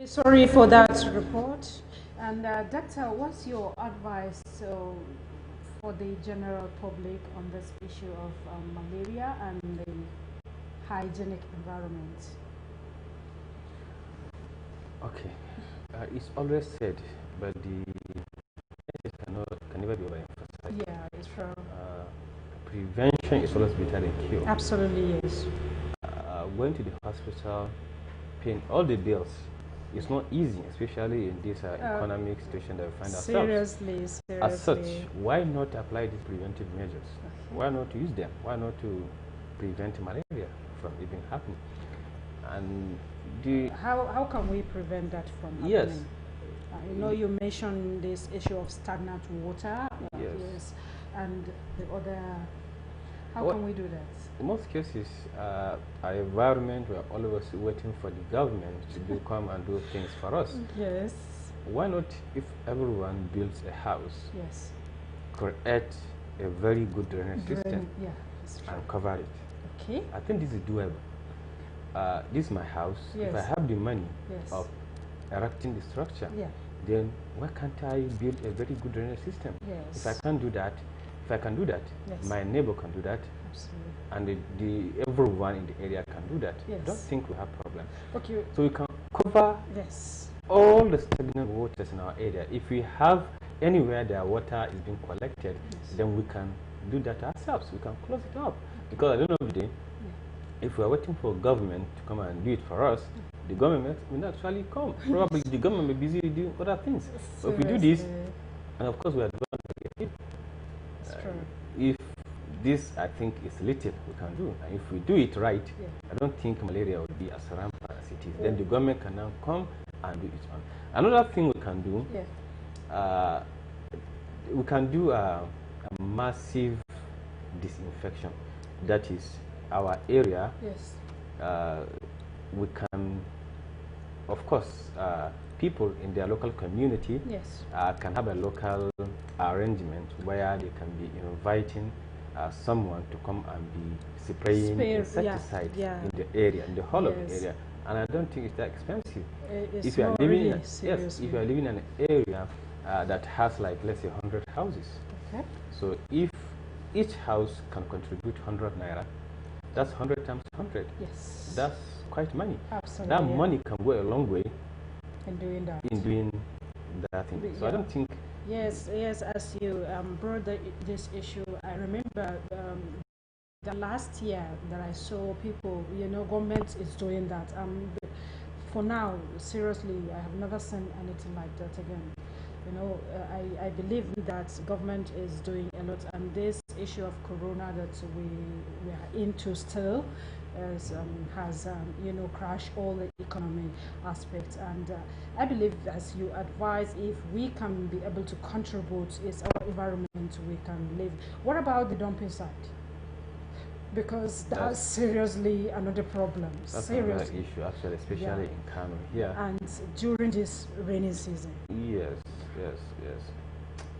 Sorry for that report. And Doctor, what's your advice for the general public on this issue of malaria and the hygienic environment? Okay, it's always said, but the can never be overemphasized. Yeah, it's true. Prevention is always better than cure. Absolutely, yes. Going to the hospital, paying all the bills, it's not easy, especially in this economic situation that we find ourselves. Seriously. As such, why not apply these preventive measures? Okay. Why not use them? Why not to prevent malaria from even happening? And how can we prevent that from happening? Yes. You mentioned this issue of stagnant water. Yes. And the other. How can we do that? In most cases, our environment, we are always waiting for the government to come and do things for us. Yes. Why not, if everyone builds a house, yes, create a very good drainage system and cover it? Okay. I think this is doable. This is my house. Yes. If I have the money Yes. of erecting the structure, then why can't I build a very good drainage system? Yes. If I can do that, yes, my neighbor can do that. Absolutely. And everyone in the area can do that. Yes. I don't think we have problem. Okay. So we can cover all the stagnant waters in our area. If we have anywhere that water is being collected, then we can do that ourselves. We can close it up. Because at the end of the day, if we are waiting for government to come and do it for us, the government will not actually come. Probably the government may be busy doing other things. So if we do this, and of course we are doing it. If this, I think, is little we can do. And if we do it right, I don't think malaria will be as rampant as it is. Then the government can now come and do it on. Another thing we can do, we can do a massive disinfection. That is our area. We can, of course, people in their local community can have a local arrangement where they can be inviting someone to come and be spraying insecticide in the area, in the whole of the area. And I don't think it's that expensive. If you are living if you are living in an area that has, like, let's say 100 houses, so if each house can contribute 100 naira, that's 100 times 100. That's quite money. Absolutely. That money can go a long way in doing that. Thing. So I don't think. Yes, as you brought this issue, I remember the last year that I saw people, government is doing that. For now, seriously, I have never seen anything like that again. I believe that government is doing a lot, and this issue of corona that we are into still has crashed all the economy aspects. And I believe, as you advise, if we can be able to contribute, it's our environment we can live. What about the dumping site? Because that's seriously another problem. That's another issue, actually, especially in Kano. And during this rainy season. Yes.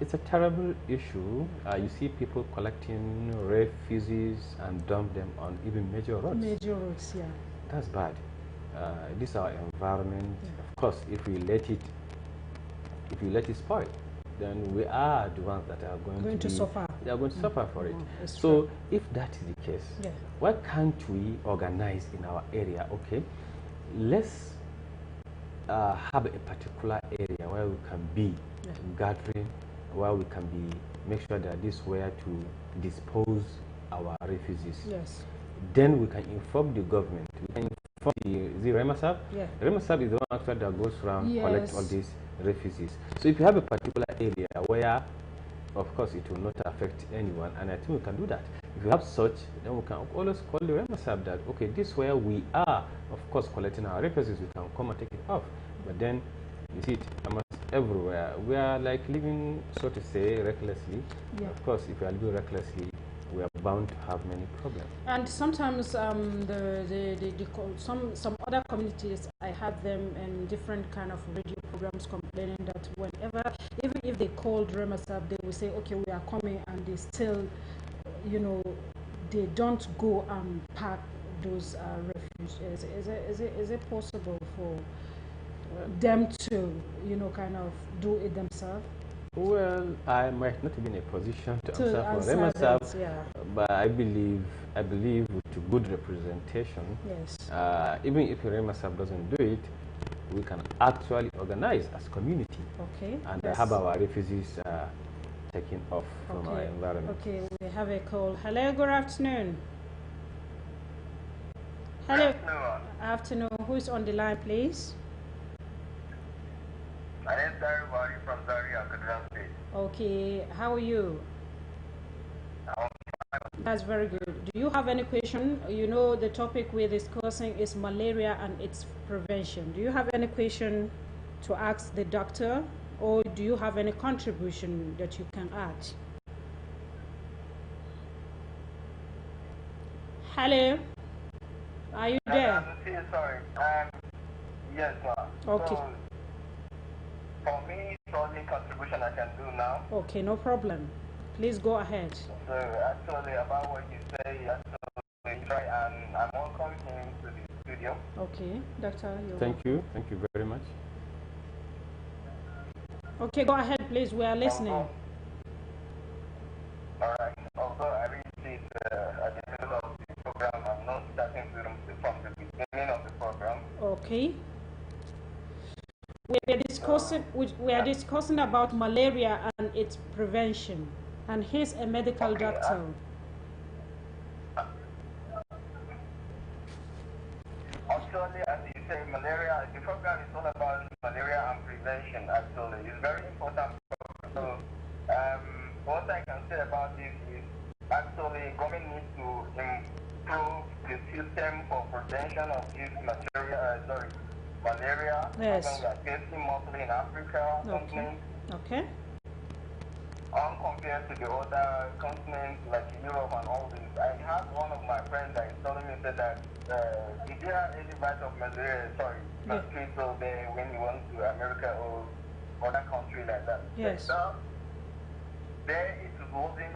It's a terrible issue. You see people collecting refugees and dump them on even major roads. Major roads, That's bad. This is our environment. Of course, if we let it spoil, then we are the ones that are going to suffer. They are going to suffer for it. So if that is the case, why can't we organize in our area? Okay, let's have a particular area where we can be gathering, where we can be make sure that this is where to dispose our refugees. Then we can inform the government. We can inform the Rahma At. Rahma At is the one actually that goes around collect all these refugees. So if you have a particular area where, of course, it will not affect anyone, and I think we can do that. If you have such, then we can always call the Rahma At that, okay, this is where we are, of course, collecting our refugees. We can come and take it off. But then you see it almost everywhere. We are like living, so to say, recklessly. Of course, if we are living recklessly, we are bound to have many problems. And sometimes some other communities, I had them in different kind of radio programs complaining that whenever, even if they called Rahma At, they will say, okay, we are coming, and they still, they don't go and pack those refugees. Is it possible for them to, kind of do it themselves? Well, I might not be in a position to answer for Rahma, yeah. but I believe with good representation, yes, even if Rahma doesn't do it, we can actually organize as community, okay, and have our refugees taken off from our environment. Okay, we have a call. Hello, good afternoon. Hello. Afternoon. Who is on the line, please? My name is Darubari from Zaria, Kaduna State. Okay, how are you? That's very good. Do you have any question? The topic we're discussing is malaria and its prevention. Do you have any question to ask the doctor, or do you have any contribution that you can add? Hello? Are you there? I'm sorry. Yes, ma'am. Okay. So, for me, it's only contribution I can do now. Okay, no problem. Please go ahead. So, actually, about what you say, actually, try, and I'm welcome him to the studio. Okay, doctor. Thank you very much. Okay, go ahead, please. We are listening. All right. Although I really at the middle of the program, I'm not starting from the beginning of the program. Okay. We are discussing about malaria and its prevention, and he's a medical doctor. Actually, as you say, malaria, the program is all about malaria and prevention, actually. It's very important. So, what I can say about this is, actually, government needs to improve the system for prevention of this malaria. Yes. We are facing mostly in Africa, continent. Okay. Compared to the other continents like Europe and all this, I had one of my friends that is telling me said that if you have any bite of malaria, mosquito there when you went to America or other country like that. Yes. So, there it wasn't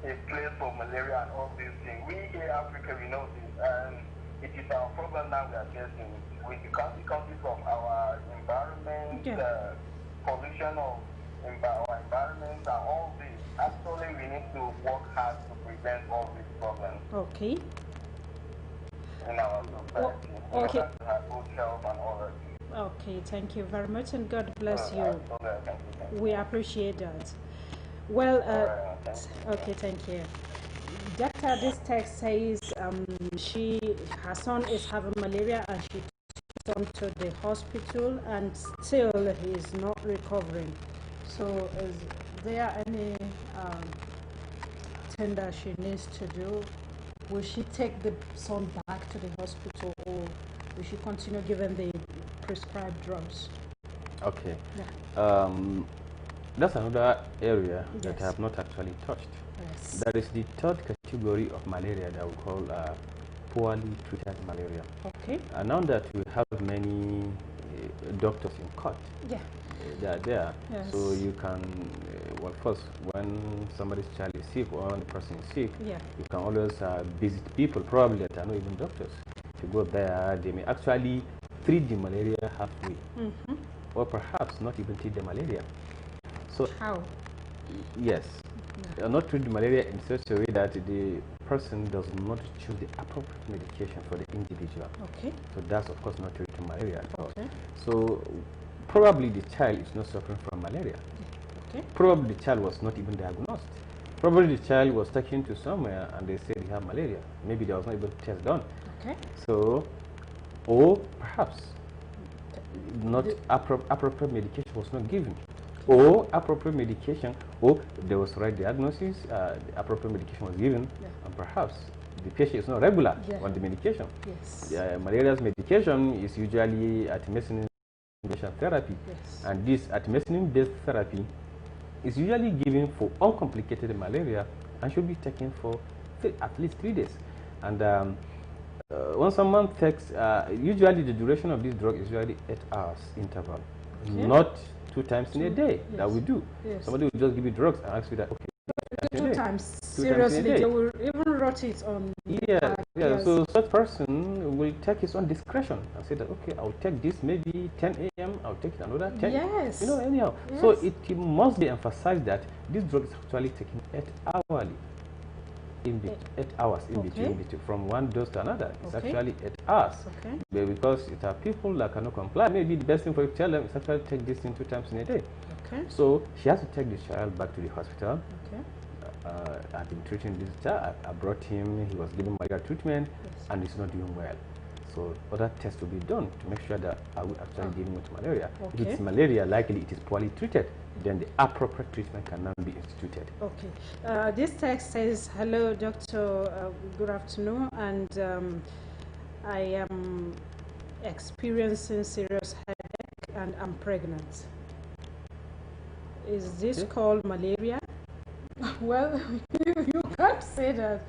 a place for malaria and all these things. We here in Africa, we know this, and it is our problem now we are facing with the consequences of our environment, pollution of our environment and all this. Actually, we need to work hard to prevent all these problems. Okay. In our society. Okay. To have good health and all that. Okay, thank you very much, and God bless you. We appreciate that. Well, okay, thank you. Doctor, this text says her son is having malaria and she took him to the hospital and still he is not recovering. So is there any thing that she needs to do? Will she take the son back to the hospital, or will she continue giving the prescribed drugs? Okay. Yeah. That's another area that I have not actually touched. Yes. That is the third category of malaria that we call poorly treated malaria. Okay. And now that we have many doctors in court, they are there. Yes. So you can, well, first, when somebody's child is sick or when the person is sick, you can always visit people probably that are not even doctors. If you go there, they may actually treat the malaria halfway, or perhaps not even treat the malaria. So how? Yes, not treat the malaria in such a way that the person does not choose the appropriate medication for the individual. Okay. So that's of course not treating malaria at all. Okay. So probably the child is not suffering from malaria. Okay. Probably the child was not even diagnosed. Probably the child was taken to somewhere and they said he had malaria. Maybe there was not even a test done. Okay. So, or perhaps not appropriate medication was not given. Or appropriate medication, or there was right diagnosis, the appropriate medication was given, and perhaps the patient is not regular on the medication. Yes. Malaria's medication is usually artemisinin-based therapy, and this artemisinin-based therapy is usually given for uncomplicated malaria and should be taken for at least 3 days. And when someone takes, usually the duration of this drug is usually 8 hours interval, not 2 times in a day that we do. Somebody will just give you drugs and ask you that, okay, two times. Seriously, they will even brought it on. Yeah, yes. So such person will take his own discretion and say that, okay, I'll take this maybe 10 a.m. I'll take another 10. Yes. Anyhow. Yes. So it must be emphasized that this drug is actually taken 8 hourly. 8 hours in between, from one dose to another. It's actually 8 hours. But because it are people that cannot comply, maybe the best thing for you to tell them is actually take this thing 2 times in a day. So she has to take the child back to the hospital. I've been treating this child. I brought him. He was given malaria treatment, and he's not doing well. So other tests will be done to make sure that are we actually dealing with malaria. If it's malaria, likely it is poorly treated, then the appropriate treatment can now be instituted. This text says, hello doctor, good afternoon, and I am experiencing serious headache and I'm pregnant. Is this called malaria? Well, you can't say that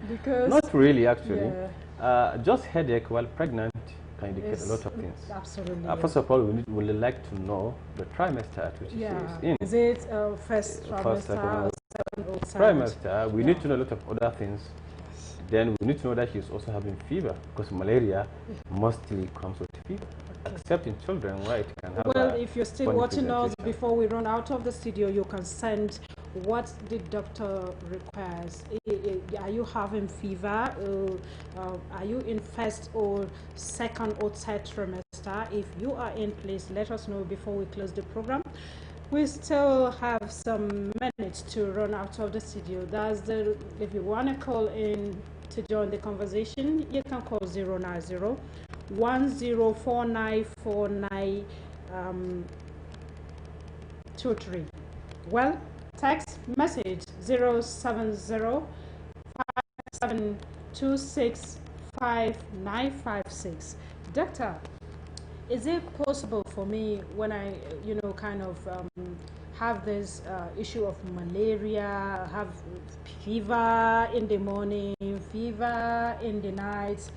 because... Not really, actually. Just headache while pregnant can indicate a lot of things. Absolutely. First of all, we would like to know the trimester at which she is in. Is it first trimester, trimester? We need to know a lot of other things. Then we need to know that she's also having fever, because malaria mostly comes with fever, except in children where it can have. Well, if you're still watching us, before we run out of the studio, you can send what the doctor requires. Are you having fever? Are you in first or second or third trimester? If you are in, please let us know before we close the program. We still have some minutes to run out of the studio. If you want to call in to join the conversation, you can call 090 104949 23. Well, text message 070 5726 5956. Doctor, is it possible for me when I, have this issue of malaria, have fever in the morning, fever in the night?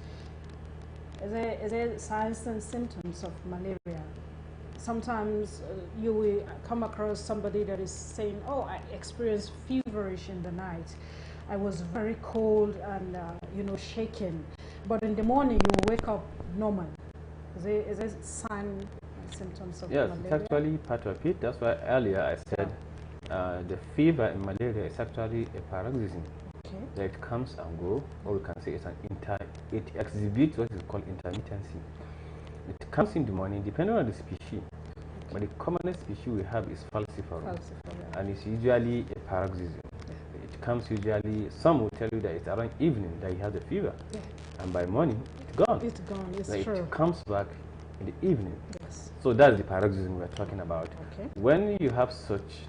Is there signs and symptoms of malaria? Sometimes you will come across somebody that is saying, oh, I experienced feverish in the night. I was very cold and, shaking. But in the morning, you will wake up normal. Is there sign and symptoms of malaria? Yes, it's actually part of it. That's why earlier I said the fever in malaria is actually a paroxysm. That it comes and goes, or we can say it's it exhibits what is called intermittency. It comes in the morning, depending on the species. But the commonest species we have is falciparum, and it's usually a paroxysm. It comes usually, some will tell you that it's around evening that he has a fever, and by morning it's gone. It's gone, it's true. It comes back in the evening. So that's the paroxysm we're talking about. When you have such,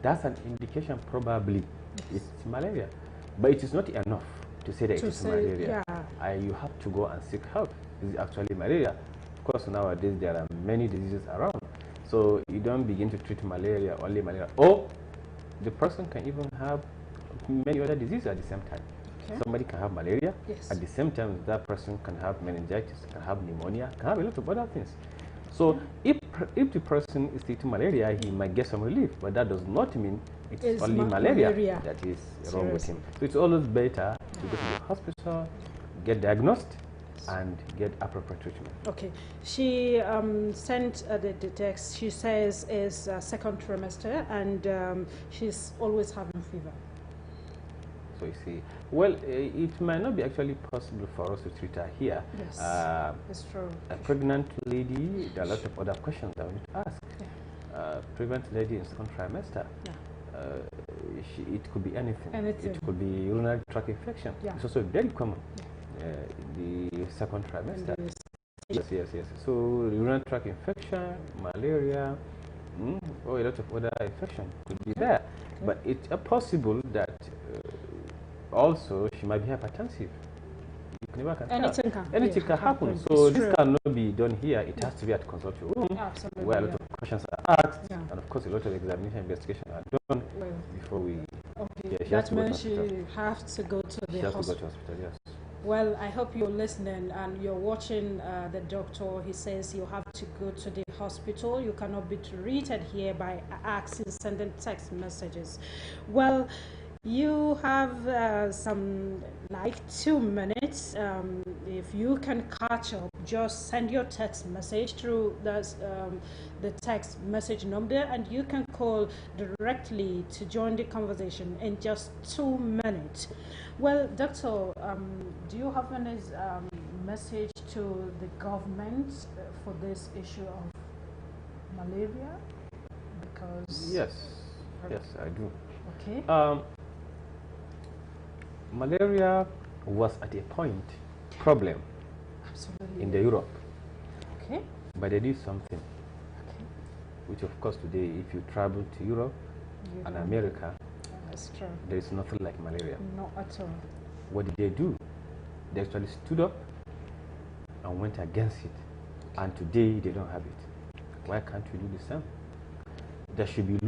that's an indication probably it's malaria. But it is not enough to say that it is malaria. You have to go and seek help. This is actually malaria. Of course, nowadays there are many diseases around. So you don't begin to treat malaria, only malaria. Or the person can even have many other diseases at the same time. Somebody can have malaria. At the same time, that person can have meningitis, can have pneumonia, can have a lot of other things. So if the person is treating malaria, he might get some relief, but that does not mean it's only malaria that is wrong with him. So it's always better to go to the hospital, get diagnosed, and get appropriate treatment. She sent the text. She says it's second trimester, and she's always having fever. So you see, well, it might not be actually possible for us to treat her here. It's true. A pregnant lady, there are a lot of other questions that we need to ask. Pregnant lady in second trimester, it could be anything. It could be urinary tract infection. It's also very common. The second trimester. Yes. So urinary tract infection, malaria, or a lot of other infection could be there. But it's possible that also she might be hypertensive. You can never tell. Anything can happen. So this cannot be done here. It has to be at consulting room, where a lot of questions are asked, and of course a lot of examination investigation are done before we. That means she has to go to the hospital. Well, I hope you're listening and you're watching the doctor. He says you have to go to the hospital. You cannot be treated here by asking, sending text messages. Well, You have some like 2 minutes. If you can catch up, just send your text message through the text message number, and you can call directly to join the conversation in just 2 minutes. Well, Doctor, do you have any message to the government for this issue of malaria? Because yes, I do. Okay. Malaria was at a point problem Absolutely. in the Europe, Okay. but they did something, Okay. which of course today, if you travel to Europe and America, That's true. there is nothing like malaria. Not at all. What did they do? They actually stood up and went against it, and today they don't have it. Why can't we do the same? There should be law